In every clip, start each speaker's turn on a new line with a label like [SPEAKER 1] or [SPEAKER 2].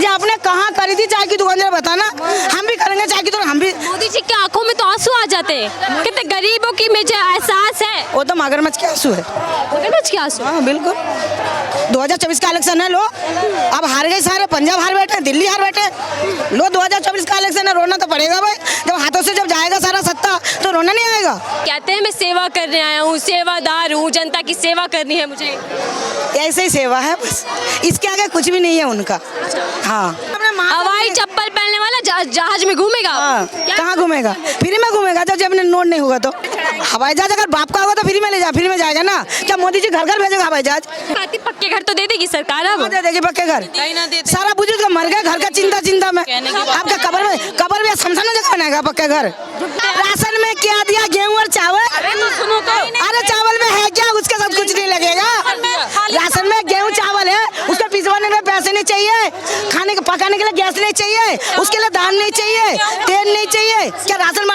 [SPEAKER 1] ये आपने कहाँ करी थी चाय की दुकान, जरा बताना। हम भी करेंगे चाय की दुकान, हम भी।
[SPEAKER 2] मोदी जी की आंखों में तो आंसू आ जाते हैं, कितने गरीबों की मुझे एहसास है।
[SPEAKER 1] वो तो मगरमच्छ के आंसू है।
[SPEAKER 2] मगरमच्छ के आंसू?
[SPEAKER 1] हाँ बिल्कुल। 2024 का इलेक्शन है, लो अब हार गए सारे, पंजाब हार बैठे, दिल्ली हार बैठे। लो 2024 का इलेक्शन है, रोना तो पड़ेगा भाई। जब हाथों से जब जाएगा सारा सत्ता तो रोना नहीं आएगा।
[SPEAKER 2] कहते हैं मैं सेवा करने आया हूँ, सेवादार हूँ, जनता की सेवा करनी है मुझे।
[SPEAKER 1] ऐसे ही सेवा है बस, इसके आगे कुछ भी नहीं है उनका। हाँ,
[SPEAKER 2] हवाई चप्पल पहनने वाला जहाज में घूमेगा?
[SPEAKER 1] हाँ, कहाँ घूमेगा? फ्री में घूमेगा जब अपने नोट नहीं होगा तो। हवाई जहाज अगर बाप का होगा तो फ्री में ले जा, फ्री में जाएगा ना। क्या मोदी जी घर घर भेजेगा हवाई जहाज?
[SPEAKER 2] पक्के घर तो दे देगी सरकार, अब
[SPEAKER 1] दे देगी पक्के घर। सारा बुजुर्ग मर गए, घर का चिंता में। आपका कब्र में शमशान में जगह बनाएगा पक्के घर। राशन में क्या दिया, गेहूँ और चावल? अरे चावल में है क्या, उसके साथ कुछ नहीं लगेगा। राशन में गेहूँ चावल है, उसको पिसवाने के लिए पैसे नहीं चाहिए, खाने के पकाने के लिए गैस नहीं चाहिए, उसके लिए दाल नहीं चाहिए, तेल नहीं चाहिए। क्या राशन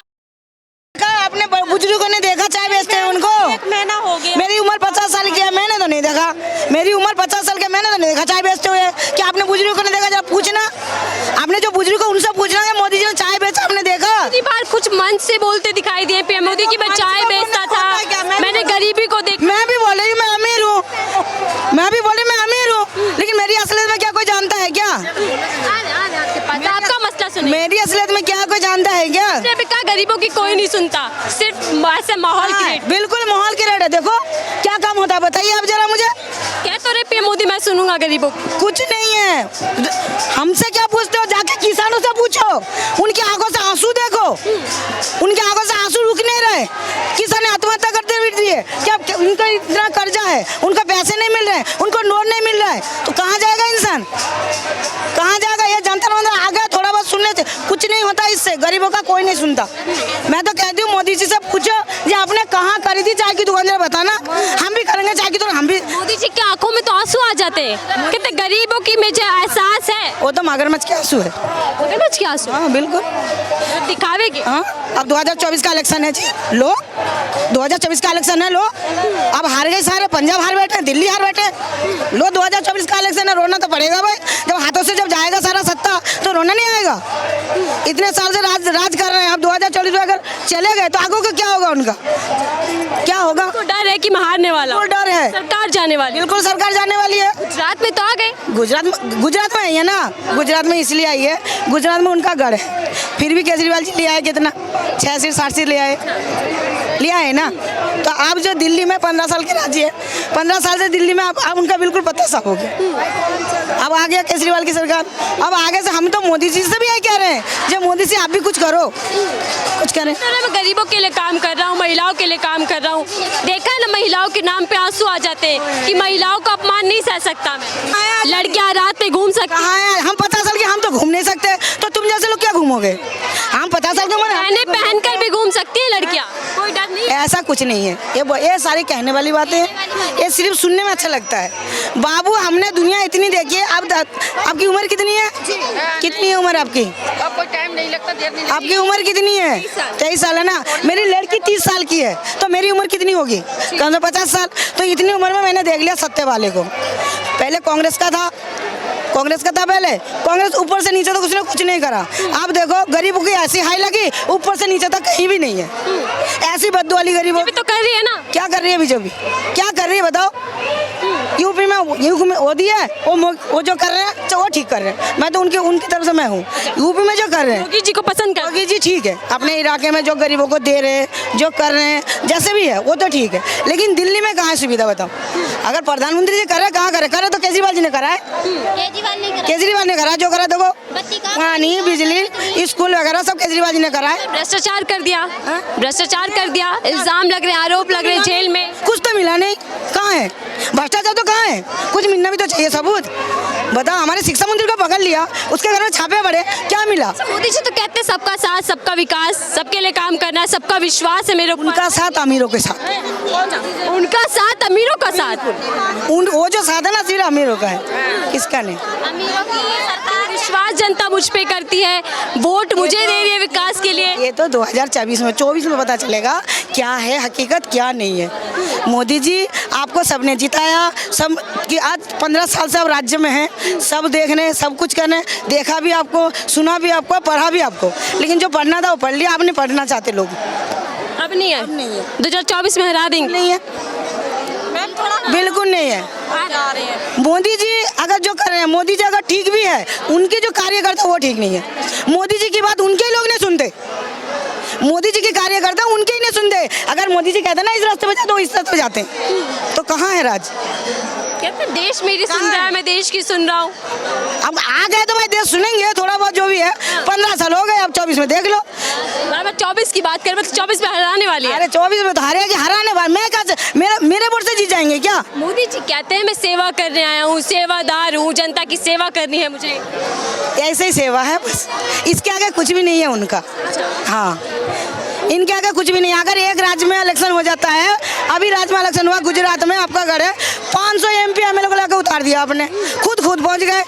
[SPEAKER 1] अपने बुजुर्गों ने देखा चाय बेचते हैं उनको?
[SPEAKER 2] महीना हो गया।
[SPEAKER 1] मेरी उम्र 50 साल की है, मैंने तो नहीं देखा। मेरी उम्र 50 साल की, मैंने तो नहीं देखा चाय बेचते हुए। क्या आपने बुजुर्गों ने देखा? जब पूछना, आपने जो बुजुर्ग को उनसे पूछना है मोदी जी ने चाय बेचा, आपने देखा?
[SPEAKER 2] बार कुछ मंच से बोलते दिखाई दिए पीएम मोदी की मैं चाय बेचता था, मैंने गरीबी को देख।
[SPEAKER 1] मैं भी बोले मैं अमीर हूँ, मैं भी बोले मैं अमीर हूँ, लेकिन मेरी असलियत में क्या कोई जानता है क्या?
[SPEAKER 2] आपका मसला सुनिए।
[SPEAKER 1] मेरी असलियत में क्या कोई जानता है क्या?
[SPEAKER 2] कहा गरीबों की कोई नहीं सुनता, सिर्फ ऐसे माहौल क्रिएट।
[SPEAKER 1] बिल्कुल माहौल क्रिएट है। देखो क्या काम होता है बताइए आप जरा मुझे।
[SPEAKER 2] कह तो रहे पीएम मोदी मैं सुनूंगा गरीबों को।
[SPEAKER 1] कुछ नहीं है, हमसे क्या पूछते हो? जाके किसानों से पूछो, उनकी आंखों से आंसू देखो, उनकी आंखों से आंसू रुक नहीं रहे। किसान ने आत्महत्या करते हुए दिए, क्या उनका इतना कर्जा है, उनका पैसे नहीं मिल रहे, उनको लोन नहीं मिल रहा है, तो कहाँ जाएगा इंसान, कहाँ जाएगा? ये जनता आ गया थोड़ा बहुत सुनने से, कुछ नहीं होता इससे, गरीबों का कोई नहीं सुनता। मैं तो कहती हूँ मोदी जी से पूछो ये आपने कहाँ खरीदी थी चाय की दुकान, जरा बताना। हम भी करेंगे चाय की दुकान, हम भी।
[SPEAKER 2] मोदी जी की आंखों में तो आंसू आ जाते हैं, कितने गरीबों की मुझे एहसास है।
[SPEAKER 1] वो तो मगरमच्छ के आंसू है।
[SPEAKER 2] मगरमच्छ के आंसू?
[SPEAKER 1] हाँ बिल्कुल।
[SPEAKER 2] दिखावे के।
[SPEAKER 1] हाँ, अब 2024 का इलेक्शन है जी, लो 2024 का इलेक्शन है, लो अब हार गए सारे, पंजाब हार बैठे, दिल्ली हार बैठे। लो 2024 का इलेक्शन है, रोना तो पड़ेगा भाई। जब हाथों से जब जाएगा सारा सत्ता तो रोना नहीं आएगा। इतने साल से राज कर रहे हैं, अब 2024 में अगर चले गए तो आगे का क्या होगा उनका, क्या होगा?
[SPEAKER 2] तो डर है कि मैं हारने वाला हूं।
[SPEAKER 1] डर है,
[SPEAKER 2] सरकार जाने वाली।
[SPEAKER 1] बिल्कुल सरकार जाने वाली है।
[SPEAKER 2] गुजरात में तो आ गए।
[SPEAKER 1] गुजरात में आई है ना, गुजरात में इसलिए आई है, गुजरात में उनका गढ़ है। फिर भी केजरीवाल जी ले आए कितना, 6 सीट 7 सीट ले आए ना। तो आप जो दिल्ली में 15 साल के राजी है, 15 साल से दिल्ली में आप उनका बिल्कुल पता सा हो गया। अब आ गया केजरीवाल की सरकार, अब आगे से हम तो मोदी जी से भी यही कह रहे हैं, जो मोदी से आप भी कुछ करो, कुछ करें।
[SPEAKER 2] मैं गरीबों के लिए काम कर रहा हूँ, महिलाओं के लिए काम कर रहा हूँ। देखा है ना, महिलाओं के नाम पे आंसू आ जाते हैं कि महिलाओं का अपमान नहीं सह सकता मैं। लड़कियां रात में घूम सकती
[SPEAKER 1] हैं। हम 50 साल के, हम तो घूम नहीं सकते, तो तुम जैसे लोग क्या घूमोगे? हम 50 साल के
[SPEAKER 2] पहने पहन कर भी घूम सकती है लड़कियां, कोई डर नहीं।
[SPEAKER 1] ऐसा कुछ नहीं है, ये सारी कहने वाली बातें हैं, ये सिर्फ सुनने में अच्छा लगता है। बाबू हमने दुनिया इतनी देखी है। अब आपकी उम्र कितनी है? कितनी है उम्र आपकी?
[SPEAKER 3] कोई टाइम नहीं लगता, देर नहीं।
[SPEAKER 1] आपकी उम्र कितनी है? 23 साल है ना। मेरी लड़की 30 साल की है, तो मेरी उम्र कितनी होगी? कम से 50 साल। तो इतनी उम्र में मैंने देख लिया सत्य वाले को। पहले कांग्रेस का था पहले कांग्रेस ऊपर से नीचे तक उसने कुछ नहीं करा। आप देखो गरीबों की ऐसी हाई लगी, ऊपर से नीचे तक कहीं भी नहीं है। ऐसी बद्दू वाली गरीबों
[SPEAKER 2] तो कर रही है ना।
[SPEAKER 1] क्या कर रही है बीजेपी? क्या कर रही है बताओ? यूपी में वो दिया है, वो जो कर रहे हैं वो ठीक कर रहे हैं। मैं तो उनकी तरफ से मैं हूँ। यूपी में जो कर रहे हैं,
[SPEAKER 2] योगी जी को पसंद कर।
[SPEAKER 1] योगी जी ठीक है, अपने इलाके में जो गरीबों को दे रहे हैं, जो कर रहे हैं, जैसे भी है वो तो ठीक है। लेकिन दिल्ली में कहाँ है सुविधा बताओ? अगर प्रधानमंत्री जी करे, कहाँ करे तो केजरीवाल जी ने करा है। केजरीवाल ने करा, जो करा देखो, पानी बिजली स्कूल वगैरह सब केजरीवाल जी ने करा है।
[SPEAKER 2] भ्रष्टाचार कर दिया, भ्रष्टाचार कर दिया, इल्जाम लग रहे हैं, आरोप लग रहे हैं, जेल में।
[SPEAKER 1] कुछ तो मिला नहीं, कहाँ है भ्रष्टाचार? तो कहाँ है? कुछ मिलना भी तो चाहिए सबूत। बताओ, हमारे शिक्षा मंत्री को पकड़ लिया, उसके घर में छापे पड़े, क्या मिला?
[SPEAKER 2] मोदी जी तो कहते हैं सबका साथ, सबका विकास, सबके लिए काम करना है, सबका विश्वास है मेरे ऊपर।
[SPEAKER 1] उनका साथ अमीरों के साथ,
[SPEAKER 2] उनका साथ अमीरों का साथ।
[SPEAKER 1] वो जो साथ है ना सिर्फ अमीरों का है, किसका नहीं।
[SPEAKER 2] अमीरों की सरकार, विश्वास जनता जनता मुझ पे करती है, वोट मुझे दे रही है विकास के लिए।
[SPEAKER 1] ये तो 2024 में 24 में पता चलेगा क्या है हकीकत क्या नहीं है। मोदी जी आपको सबने जिताया, सब कि आज 15 साल से आप राज्य में हैं, सब देखने सब कुछ करने, देखा भी आपको, सुना भी आपको, पढ़ा भी आपको, लेकिन जो पढ़ना था वो पढ़ लिया, आप नहीं पढ़ना चाहते लोग।
[SPEAKER 2] अब नहीं है, 2024 में हरा देंगे।
[SPEAKER 1] नहीं है, बिल्कुल नहीं है। मोदी जी अगर जो कर रहे हैं, मोदी जी अगर ठीक भी है, उनके जो कार्यकर्ता वो ठीक नहीं है। मोदी जी की बात उनके लोग नहीं सुनते, मोदी जी के कार्यकर्ता उनके ही नहीं सुनते। अगर मोदी जी कहते ना इस रास्ते पे जाते तो इस रास्ते पे जाते हैं, तो कहाँ है राज?
[SPEAKER 2] कहते देश मेरी सुन रहा है, मैं देश की सुन रहा हूँ।
[SPEAKER 1] अब आ गए तो भाई देश सुनेंगे, थोड़ा बहुत जो भी है। 15 साल हो गए, अब 24 में देख लो।
[SPEAKER 2] मैं 24 की बात करें, 24 में हराने वाली है।
[SPEAKER 1] अरे 24 में तो हारेगी, हराने वाले मैं कहा मेरे वोट से जीत जाएंगे क्या?
[SPEAKER 2] मोदी जी कहते हैं मैं सेवा करने आया हूँ, सेवादार हूँ, जनता की सेवा करनी है मुझे।
[SPEAKER 1] ऐसे ही सेवा है बस, इसके आगे कुछ भी नहीं है उनका। हाँ, इनके आगे कुछ भी नहीं है। अगर एक राज्य में इलेक्शन हो जाता है, अभी राज्य में इलेक्शन हुआ गुजरात में, आपका घर है, 500 MP MLA को लाकर उतार दिया आपने, खुद पहुंच गए,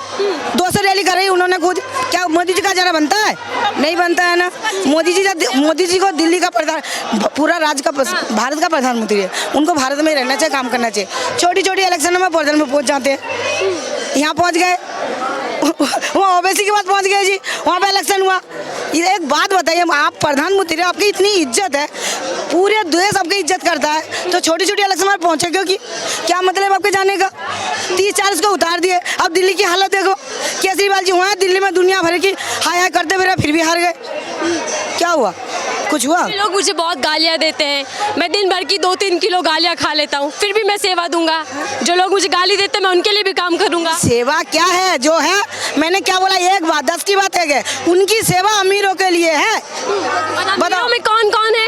[SPEAKER 1] 200 रैली कर रही उन्होंने खुद। क्या मोदी जी का जरा बनता है? नहीं बनता है ना। मोदी जी को दिल्ली का प्रधान, पूरा राज्य का भारत का प्रधानमंत्री है, उनको भारत में ही रहना चाहिए, काम करना चाहिए। छोटी छोटी इलेक्शनों में पोर्टल में पहुंच जाते हैं, यहाँ पहुँच गए, वहाँ ओबीसी के बाद पहुँच गए जी, वहाँ पे इलेक्शन हुआ। ये एक बात बताइए, आप प्रधानमंत्री आपकी इतनी इज्जत है, पूरे देश आपकी इज्जत करता है, तो छोटी छोटी इलेक्शन में पहुँचे क्योंकि क्या मतलब आपके जाने का? 30-40 को उतार दिए। अब दिल्ली की हालत देखो, केजरीवाल जी हुआ दिल्ली में दुनिया भर की हाय हाय करते फिर भी हार गए। क्या हुआ? कुछ हुआ?
[SPEAKER 2] लोग मुझे बहुत गालियाँ देते हैं, मैं दिन भर की 2-3 किलो गालियाँ खा लेता हूँ, फिर भी मैं सेवा दूंगा। जो लोग मुझे गाली देते हैं मैं उनके लिए भी काम करूँगा।
[SPEAKER 1] सेवा क्या है जो है? मैंने क्या बोला? एक बात 10 की बात है, उनकी सेवा अमीरों के लिए है।
[SPEAKER 2] बताओ में कौन कौन है?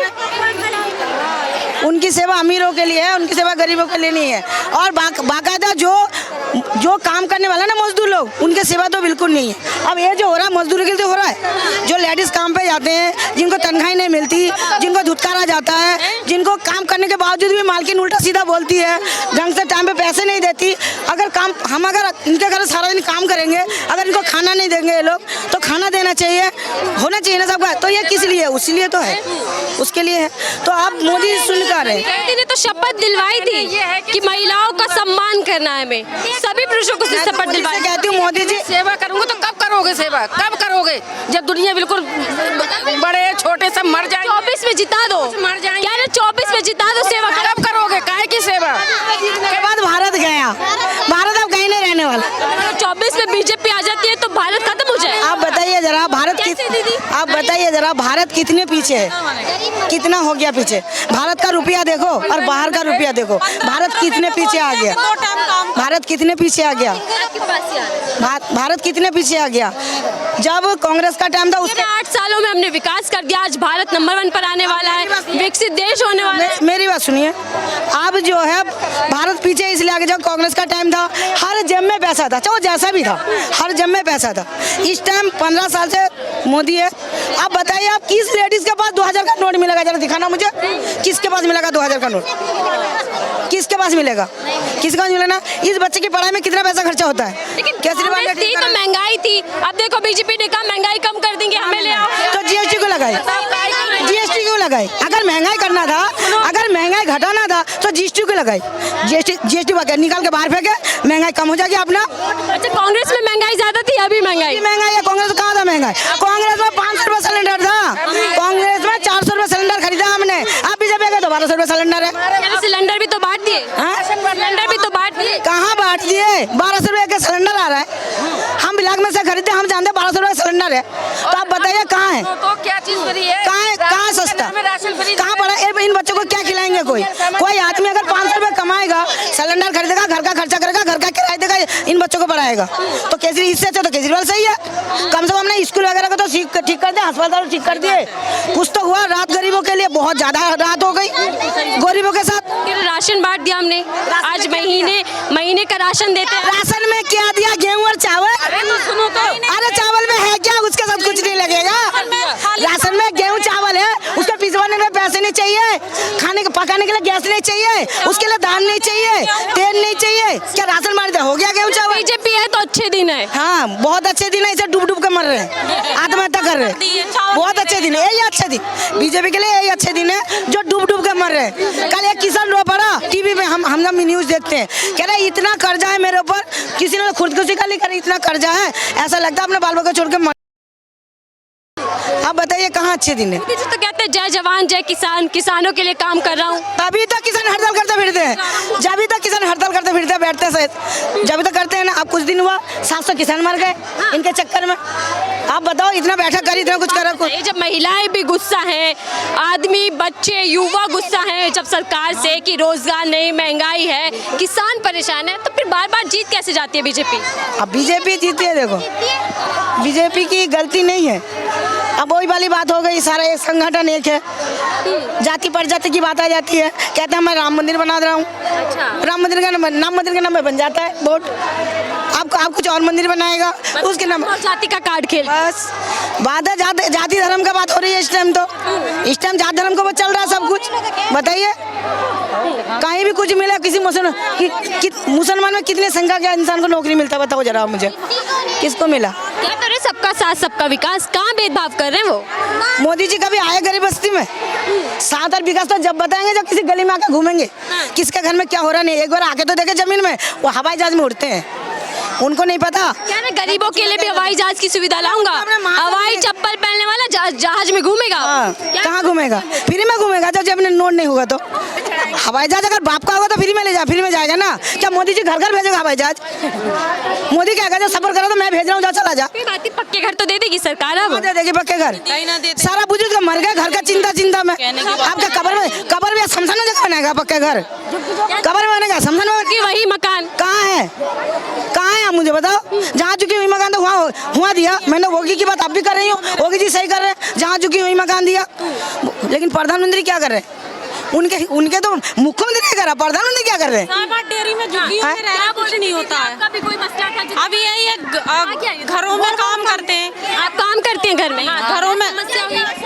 [SPEAKER 1] उनकी सेवा अमीरों के लिए है, उनकी सेवा गरीबों के लिए नहीं है। और बाकायदा जो काम करने वाला ना मजदूर लोग, उनकी सेवा तो बिल्कुल नहीं है। अब ये जो हो रहा है मजदूरी के लिए हो रहा है, जो लेडीज काम पे जाते हैं, जिनको तनख्वाही नहीं मिलती, जिनको धुतकारा जाता है, जिनको काम करने के बावजूद भी मालकिन उल्टा सीधा बोलती है, ढंग से टाइम पे पैसे नहीं देती। अगर इनके घर सारा दिन काम करेंगे, अगर इनको खाना नहीं देंगे ये लोग, तो खाना देना चाहिए, होना चाहिए ना सबका। तो ये किस लिए? उसी लिए तो है, उसके लिए है। तो आप मोदी सुनकर
[SPEAKER 2] मोदी ने तो शपथ दिलवाई थी कि महिलाओं का सम्मान करना है, हमें सभी पुरुषों को शपथ दिलवाई।
[SPEAKER 1] कहती हूँ मोदी जी,
[SPEAKER 3] सेवा करूंगा तो कब करोगे सेवा? कब करोगे? जब दुनिया बिल्कुल बड़े छोटे सब मर जाएंगे।
[SPEAKER 2] 24 में जिता दो,
[SPEAKER 3] मर जाएंगे।
[SPEAKER 2] क्या 24 में जिता दो, सेवा
[SPEAKER 3] कब करोगे? काहे की सेवा?
[SPEAKER 1] के बाद भारत गया, भारत अब कहीं नहीं रहने वाला।
[SPEAKER 2] 24 में बीजेपी आ जाती है तो भारत खत्म हो जाए।
[SPEAKER 1] आप बताइए जरा, आप बताइए जरा, भारत कितने पीछे है, कितना हो गया पीछे? भारत का रुपया देखो और बाहर का रुपया देखो, भारत कितने पीछे आ गया, भारत कितने पीछे आ गया, भारत कितने पीछे आ गया। जब कांग्रेस का टाइम था उसके
[SPEAKER 2] 8 सालों में हमने विकास कर दिया, आज भारत नंबर 1 पर आने वाला है, विकसित देश होने वाला है।
[SPEAKER 1] मेरी बात सुनिए, अब जो है भारत पीछे इसलिए आगे, जब कांग्रेस का टाइम था हर जेब में पैसा था, चाहे जैसा भी था, हर जेब में पैसा था। इस टाइम 15 साल से मोदी है। अब बताइए, आप किस लेडीज के पास 2000 का नोट मिलेगा? जरा दिखाना मुझे, किसके पास मिलेगा 2000 का नोट? किसके पास मिलेगा? किसके पास मिलेगा? इस बच्चे की पढ़ाई में कितना पैसा खर्चा होता है?
[SPEAKER 2] लेकिन कांग्रेस थी तो महंगाई थी, अब देखो बीजेपी ने कहा महंगाई कम कर देंगे, हमें ले आओ।
[SPEAKER 1] तो जीएसटी को लगाई, जीएसटी क्यों लगाई? अगर महंगाई करना था, अगर महंगाई घटाना था तो जीएसटी को लगाई। जीएसटी निकाल के बाहर फेंके, महंगाई कम हो जाएगी अपना।
[SPEAKER 2] अच्छा, कांग्रेस में महंगाई ज्यादा थी, अभी महंगाई
[SPEAKER 1] है। कांग्रेस कहाँ था महंगाई? कांग्रेस में 500 रुपए सिलेंडर था, कांग्रेस में 400 रुपए सिलेंडर खरीदा हमने। अब बीजेपी का 1200 रुपए सिलेंडर है।
[SPEAKER 2] सिलेंडर भी तो बांट दिए, सिलेंडर भी तो बांट दिए।
[SPEAKER 1] कहाँ बांट दिए? 1200 रुपए का सिलेंडर आ रहा है, हम ब्लैक में से खरीदते, हम जानते 1200 रुपए सिलेंडर है। तो आप बताइए कहाँ है?
[SPEAKER 3] तो क्या चीज फ्री है?
[SPEAKER 1] कहाँ सस्ता? कहाँ पड़ा? इन बच्चों को क्या खिलाएंगे? कोई आदमी अगर 500 रुपए कमाएगा, सिलेंडर खरीदेगा, घर का खर्चा करेगा, घर का किराया देगा, इन बच्चों को पढ़ाएगा, तो इससे अच्छा तो केजरीवाल सही है। कम से कम हमने स्कूल वगैरह को तो ठीक कर दिया, अस्पताल ठीक कर दिए, कुछ तो हुआ। रात गरीबों के लिए बहुत ज्यादा रात हो गई, गरीबों के साथ
[SPEAKER 2] राशन बांट दिया हमने, आज महीने का राशन देते हैं।
[SPEAKER 1] राशन में क्या दिया? गेहूं और चावल। अरे चावल में है क्या? उसके साथ कुछ नहीं लगेगा। राशन में गेहूं चावल है, उसके पिसवाने में पैसे नहीं चाहिए, खाने को पकाने के लिए गैस नहीं चाहिए, उसके लिए दाल नहीं चाहिए, तेल नहीं चाहिए। क्या राशन बांट दिया? हो गया गेहूं चावल।
[SPEAKER 2] बीजेपी है तो अच्छे दिन है।
[SPEAKER 1] हाँ बहुत अच्छे दिन है, इसे डूब डूब के मर रहे हैं, आत्महत्या कर रहे हैं। बहुत अच्छे दिन है, यही अच्छे दिन बीजेपी के लिए, यही अच्छे दिन है जो डूब डूब के मर रहे हैं। कल एक किसान रो पड़ा टीवी में, हम जब न्यूज देखते हैं, कह रहे इतना कर्जा है मेरे ऊपर, किसी ने खुदकुशी कर ली, कर इतना कर्जा है, ऐसा लगता है अपने बाल बच्चे छोड़ के मर। आप बताइए कहाँ अच्छे दिन है?
[SPEAKER 2] मोदी जी तो कहते हैं जय जवान जय किसान, किसानों के लिए काम कर रहा हूँ।
[SPEAKER 1] तभी तक किसान हड़ताल करते फिरते हैं, जब तक किसान हड़ताल करते फिरते हैं, बैठते हैं, जब तक करते हैं ना। अब कुछ दिन हुआ 700 किसान मर गए इनके चक्कर में। आप बताओ इतना बैठा करी, इतना कुछ करा कुछ।
[SPEAKER 2] ये जब महिलाएं भी गुस्सा है, आदमी बच्चे युवा गुस्सा है जब सरकार से कि रोजगार नहीं, महंगाई है, किसान परेशान है, तो फिर बार बार जीत कैसे जाती है बीजेपी?
[SPEAKER 1] अब बीजेपी जीती है, देखो बीजेपी की गलती नहीं है। अब वही वाली बात हो गई, सारा एक संगठन एक है, जाति प्रजाति की बात आ जाती है। कहते हैं मैं राम मंदिर बना रहा हूँ, राम मंदिर का नाम में बन जाता है वोट। आप कुछ और मंदिर बनाएगा उसके नाम
[SPEAKER 2] जाति का कार्ड खेल।
[SPEAKER 1] बस बात है जाति धर्म का बात हो रही है इस टाइम। तो इस टाइम जाति धर्म को चल रहा है सब कुछ। बताइए कहीं भी कुछ मिला, किसी मुसलमान में कितने संख्या के इंसान को नौकरी मिलता है, बताओ जरा मुझे, किसको मिला?
[SPEAKER 2] क्या करे सबका साथ सबका विकास, कहाँ भेदभाव कर रहे हैं वो?
[SPEAKER 1] मोदी जी कभी आए गरीब बस्ती में? साथ और विकास तो जब बताएंगे जब किसी गली में आके घूमेंगे, किसके घर में क्या हो रहा नहीं। एक बार आके तो देखे जमीन में, वो हवाई जहाज में उड़ते हैं, उनको नहीं पता।
[SPEAKER 2] क्या मैं गरीबों के लिए भी हवाई जहाज की सुविधा लाऊंगा? हवाई चप्पल पहनने वाला जहाज में घूमेगा?
[SPEAKER 1] कहाँ घूमेगा? फ्री में घूमेगा जब अपने नोट नहीं होगा तो। हवाई जहाज अगर बाप का होगा तो फ्री में ले जा, फ्री में जाएगा ना। क्या मोदी जी घर घर भेजेगा हवाई जहाज? मोदी क्या जो सफर करो तो मैं भेज रहा हूँ, जा चला जा।
[SPEAKER 2] पक्के घर तो दे देगी सरकार, अब
[SPEAKER 1] दे देगी पक्के घर। सारा बुजुर्ग मर गया, घर का चिंता में। आपका कब्र में शमशान में जगह बनाएगा पक्के घर? कब्र में बनेगा, शमशान में
[SPEAKER 2] कि वही मकान
[SPEAKER 1] कहाँ है? कहाँ है आप मुझे बताओ। जहाँ चुकी हुई मकान तो हुआ दिया मैंने। योगी की बात आप भी कर रही हूँ, योगी जी सही कर रहे हैं, जहाँ चुकी हुई मकान दिया। लेकिन प्रधानमंत्री क्या कर रहे हैं? उनके तो मुख्यमंत्री क्या कर रहा, प्रधानमंत्री क्या कर रहे हैं?
[SPEAKER 4] डेयरी में कुछ नहीं होता है। अभी यही है, घरों में काम करते हैं।
[SPEAKER 2] आप काम करते हैं घर में?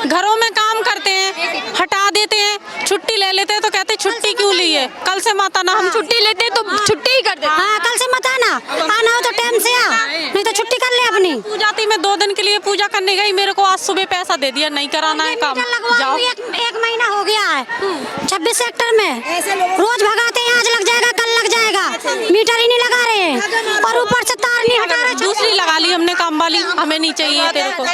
[SPEAKER 4] घरों में काम करते हैं, हटा देते हैं, छुट्टी ले लेते हैं तो कहते हैं छुट्टी क्यों ली है, कल से मत आना। हम
[SPEAKER 2] छुट्टी लेते हैं तो छुट्टी ही कर देते हैं।
[SPEAKER 5] हाँ कल से मत आना, आना हो तो टाइम से आ, नहीं तो छुट्टी कर ले अपनी।
[SPEAKER 4] पूजा थी, मैं 2 दिन के लिए पूजा करने गई, मेरे को आज सुबह पैसा दे दिया, नहीं कराना है काम, जाओ।
[SPEAKER 5] एक महीना हो गया है 26 सेक्टर में, रोज भगाते हैं, आज लग जाएगा कल लग जाएगा, मीटर ही नहीं लगा रहे हैं और ऊपर से तार नहीं हटा रहे।
[SPEAKER 4] दूसरी लगा ली हमने काम वाली, हमें नहीं चाहिए तेरे को,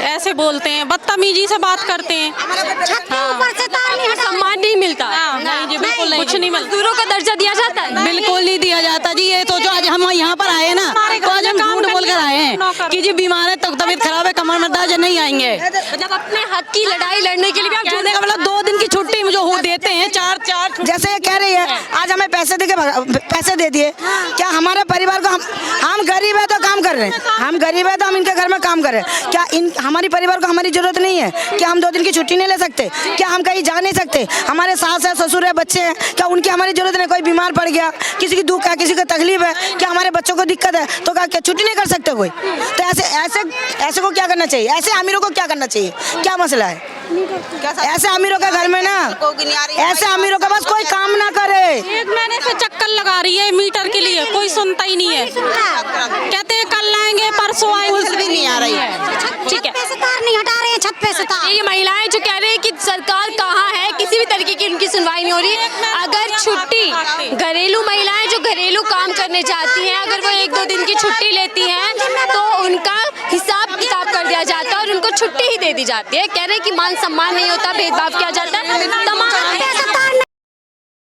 [SPEAKER 4] ऐसे बोलते हैं, बदतमीजी से बात करते हैं।
[SPEAKER 5] छत के ऊपर से तार नहीं हटा,
[SPEAKER 2] सम्मान नहीं मिलता।
[SPEAKER 4] नहीं जी बिल्कुल नहीं, कुछ नहीं मिलता।
[SPEAKER 2] मजदूरों का दर्जा दिया जाता है?
[SPEAKER 6] बिल्कुल नहीं दिया जाता जी। ये तो जो आज हम यहाँ पर आए ना, तो आज हम झूठ बोल कर आए हैं कि जी बीमार है, तबीयत खराब है, कमर में दर्द, नहीं आएंगे।
[SPEAKER 2] जब अपने हक की लड़ाई लड़ने के लिए भी आप
[SPEAKER 6] कहने का मतलब 2 दिन की छुट्टी जो हो देते हैं, 4
[SPEAKER 1] जैसे ये कह रही है आज हमें पैसे दे दिए, क्या हमारे परिवार को हम गरीब है तो काम कर रहे हैं, हम गरीब है तो हम इनके घर में काम कर रहे हैं। क्या हमारी परिवार को हमारी जरूरत नहीं है? क्या हम 2 दिन की छुट्टी नहीं ले सकते? क्या हम कहीं जा नहीं सकते? हमारे सास है, ससुर है, बच्चे हैं, क्या उनकी हमारी जरूरत नहीं? कोई बीमार पड़ गया, किसी की दुख है, किसी को तकलीफ है, क्या हमारे बच्चों को दिक्कत है तो क्या छुट्टी नहीं कर सकते कोई? तो ऐसे को क्या करना चाहिए? ऐसे अमीरों को क्या करना चाहिए? क्या मसला है? ऐसे अमीरों के घर में ना, ऐसे अमीरों का बस कोई काम ना करे।
[SPEAKER 4] 1 महीने से चक्कर लगा रही है मीटर के लिए, कोई सुनता ही नहीं है। कहते हैं कल आएंगे, परसों आएंगे,
[SPEAKER 6] कुछ भी नहीं आ रही है।
[SPEAKER 2] ठीक है,
[SPEAKER 5] छत पे से तार नहीं हटा रहे हैं, छत पे से तार।
[SPEAKER 2] ये महिलाएं जो कह रही है कि सरकार कहाँ है, किसी भी तरीके की उनकी सुनवाई नहीं हो रही। अगर छुट्टी, घरेलू महिलाएं जो घरेलू काम करने जाती हैं, अगर वो 1-2 दिन की छुट्टी लेती हैं तो उनका हिसाब किताब कर दिया जाता है और उनको छुट्टी ही दे दी जाती है। कह रहे हैं कि मान सम्मान नहीं होता, भेदभाव किया जाता है। तमाम